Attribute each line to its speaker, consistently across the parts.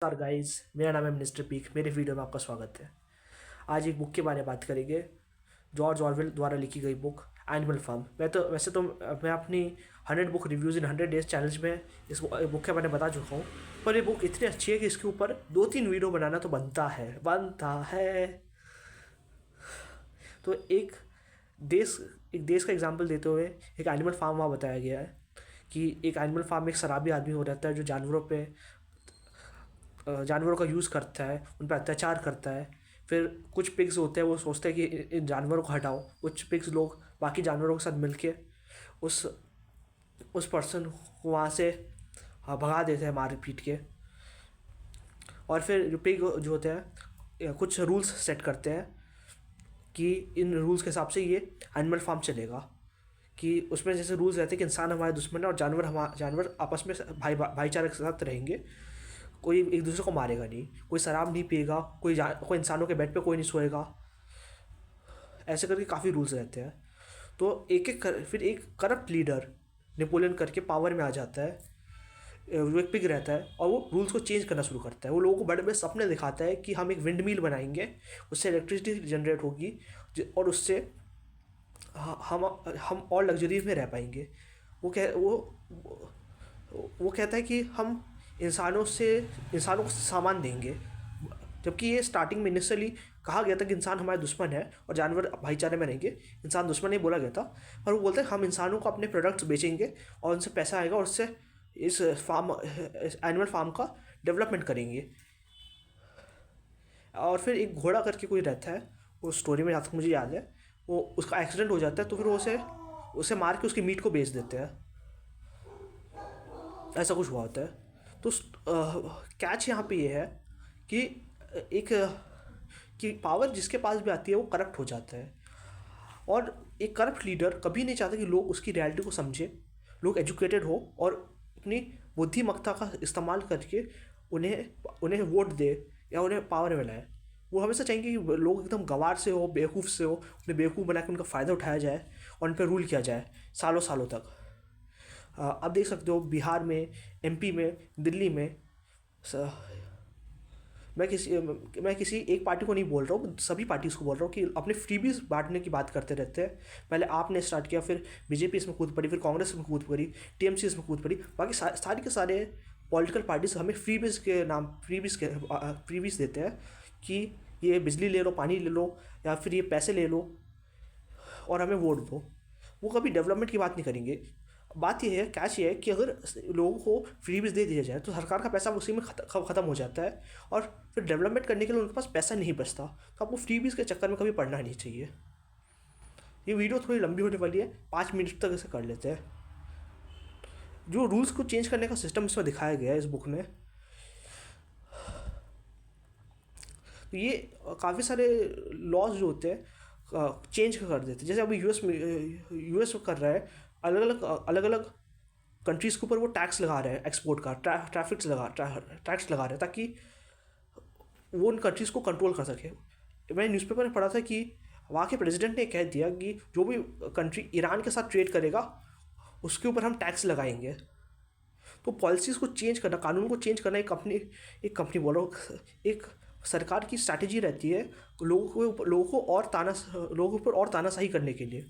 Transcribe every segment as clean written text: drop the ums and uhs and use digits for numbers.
Speaker 1: नमस्कार गाइस, मेरा नाम है मिनिस्टर पीक। मेरे वीडियो में आपका स्वागत है। आज एक बुक के बारे में बात करेंगे, जॉर्ज ऑरवेल द्वारा लिखी गई बुक एनिमल फार्म। मैं अपनी 100 बुक रिव्यूज़ इन 100 डेज चैलेंज में इस बुक के बारे में बता चुका हूँ। पर ये बुक इतनी अच्छी है कि इसके ऊपर 2-3 वीडियो बनाना तो बनता है। तो देश एक देश का एग्जाम्पल देते हुए एक एनिमल फार्म वहाँ बताया गया है कि एक एनिमल फार्म में एक शराबी आदमी हो रहता है जो जानवरों का यूज़ करता है, उन पर अत्याचार करता है। फिर कुछ पिग्स होते हैं, वो सोचते हैं कि इन जानवरों को हटाओ। कुछ पिग्स लोग बाकी जानवरों के साथ मिलके उस उस पर्सन को वहाँ से भगा देते हैं मार पीट के। और फिर जो पिग जो होते हैं कुछ रूल्स सेट करते हैं कि इन रूल्स के हिसाब से ये एनिमल फार्म चलेगा। कि उसमें जैसे रूल्स रहते हैं कि इंसान हमारे दुश्मन है और जानवर आपस में भाईचारे के साथ रहेंगे। कोई एक दूसरे को मारेगा नहीं, कोई शराब नहीं पिएगा, कोई इंसानों के बेड पे कोई नहीं सोएगा। ऐसे करके काफ़ी रूल्स रहते हैं। तो फिर एक करप्ट लीडर नेपोलियन करके पावर में आ जाता है, वो एक पिग रहता है और वो रूल्स को चेंज करना शुरू करता है। वो लोगों को बड़े बड़े सपने दिखाता है कि हम एक विंड मिल बनाएंगे, उससे इलेक्ट्रिसिटी जनरेट होगी और उससे हम और लग्जरी में रह पाएंगे। वो कहता है कि हम इंसानों को सामान देंगे। जबकि ये स्टार्टिंग में इनिशियली कहा गया था कि इंसान हमारे दुश्मन है और जानवर भाईचारे में रहेंगे, इंसान दुश्मन नहीं बोला गया था। पर वो बोलते हैं हम इंसानों को अपने प्रोडक्ट्स बेचेंगे और उनसे पैसा आएगा और उससे इस एनिमल फार्म का डेवलपमेंट करेंगे। और फिर एक घोड़ा करके कोई रहता है, वो स्टोरी में जहाँ तक मुझे याद है, वो उसका एक्सीडेंट हो जाता है तो फिर वो उसे मार के उसकी मीट को बेच देते हैं। ऐसा कुछ हुआ होता है। तो कैच यहाँ पे ये है कि एक कि पावर जिसके पास भी आती है वो करप्ट हो जाता है। और एक करप्ट लीडर कभी नहीं चाहता कि लोग उसकी रियलिटी को समझे, लोग एजुकेटेड हो और अपनी बुद्धिमत्ता का इस्तेमाल करके उन्हें वोट दे या उन्हें पावर में लाए। वो हमेशा चाहेंगे कि लोग एकदम गंवार से हो, बेवकूफ़ से हो, उन्हें बेवकूफ़ बना के उनका फ़ायदा उठाया जाए और उन पर रूल किया जाए सालों सालों तक। आप देख सकते हो बिहार में, एमपी में, दिल्ली में मैं किसी एक पार्टी को नहीं बोल रहा हूँ, सभी पार्टीज़ को बोल रहा हूँ कि अपने फ्रीबीज बांटने की बात करते रहते हैं। पहले आपने स्टार्ट किया, फिर बीजेपी इसमें कूद पड़ी, फिर कांग्रेस इसमें कूद पड़ी, टीएमसी इसमें कूद पड़ी। बाकी सारे के सारे पॉलिटिकल पार्टीज हमें फ्रीबीज देते हैं कि ये बिजली ले लो, पानी ले लो या फिर ये पैसे ले लो और हमें वोट दो। वो कभी डेवलपमेंट की बात नहीं करेंगे। बात यह है, कैच ये है कि अगर लोगों को फ्रीबीज दे दिया जाए तो सरकार का पैसा उसी में ख़त्म हो जाता है और फिर डेवलपमेंट करने के लिए उनके पास पैसा नहीं बचता। तो आपको फ्रीबीज के चक्कर में कभी पड़ना नहीं चाहिए। ये वीडियो थोड़ी लंबी होने वाली है, 5 मिनट तक इसे कर लेते हैं। जो रूल्स को चेंज करने का सिस्टम इसमें दिखाया गया है इस बुक में, तो ये काफ़ी सारे लॉज जो होते हैं चेंज कर देते हैं। जैसे अभी यूएस कर रहा है, अलग अलग कंट्रीज़ के ऊपर वो टैक्स लगा रहे हैं, एक्सपोर्ट का टैक्स लगा रहे हैं ताकि वो उन कंट्रीज़ को कंट्रोल कर सके। मैंने न्यूज़पेपर में पढ़ा था कि वहाँ के प्रेसिडेंट ने कह दिया कि जो भी कंट्री ईरान के साथ ट्रेड करेगा उसके ऊपर हम टैक्स लगाएंगे। तो पॉलिसीज़ को चेंज करना, कानून को चेंज करना एक कंपनी बोल रहा हूँ, एक सरकार की स्ट्रैटेजी रहती है लोगों के ऊपर और तानाशाही करने के लिए।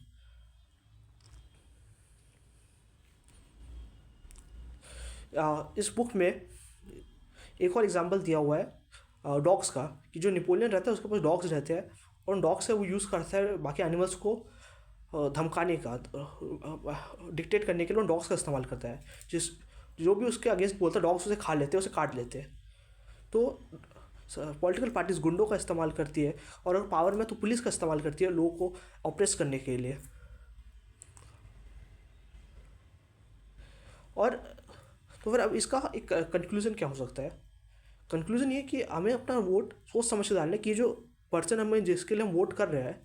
Speaker 1: इस बुक में एक और एग्जांपल दिया हुआ है डॉग्स का, कि जो नेपोलियन रहता है उसके पास डॉग्स रहते हैं और उन डॉग से वो यूज़ करता है बाकी एनिमल्स को धमकाने का, डिक्टेट करने के लिए उन डॉग्स का इस्तेमाल करता है। जो भी उसके अगेंस्ट बोलता है डॉग्स उसे खा लेते हैं, उसे काट लेते हैं। तो पॉलिटिकल पार्टीज गुंडों का इस्तेमाल करती है और अगर पावर में तो पुलिस का इस्तेमाल करती है लोगों को ऑप्रेस करने के लिए। और तो फिर अब इसका एक कंक्लूज़न क्या हो सकता है? कंक्लूज़न ये कि हमें अपना वोट सोच समझ के डालना है कि जो पर्सन हमें जिसके लिए हम वोट कर रहे हैं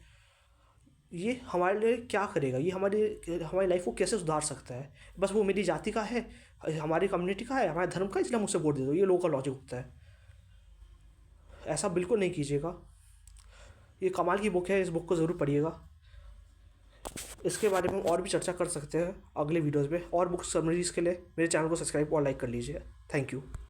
Speaker 1: ये हमारे लिए क्या करेगा, ये हमारी लाइफ को कैसे सुधार सकता है। बस वो मेरी जाति का है, हमारी कम्युनिटी का है, हमारे धर्म का, इसलिए हम उससे वोट दे दो, ये लोगों का लॉजिक होता है। ऐसा बिल्कुल नहीं कीजिएगा। ये कमाल की बुक है, इस बुक को ज़रूर पढ़िएगा। इसके बारे में और भी चर्चा कर सकते हैं अगले वीडियोज़ में। और बुक समरीज़ के लिए मेरे चैनल को सब्सक्राइब और लाइक कर लीजिए। Thank you.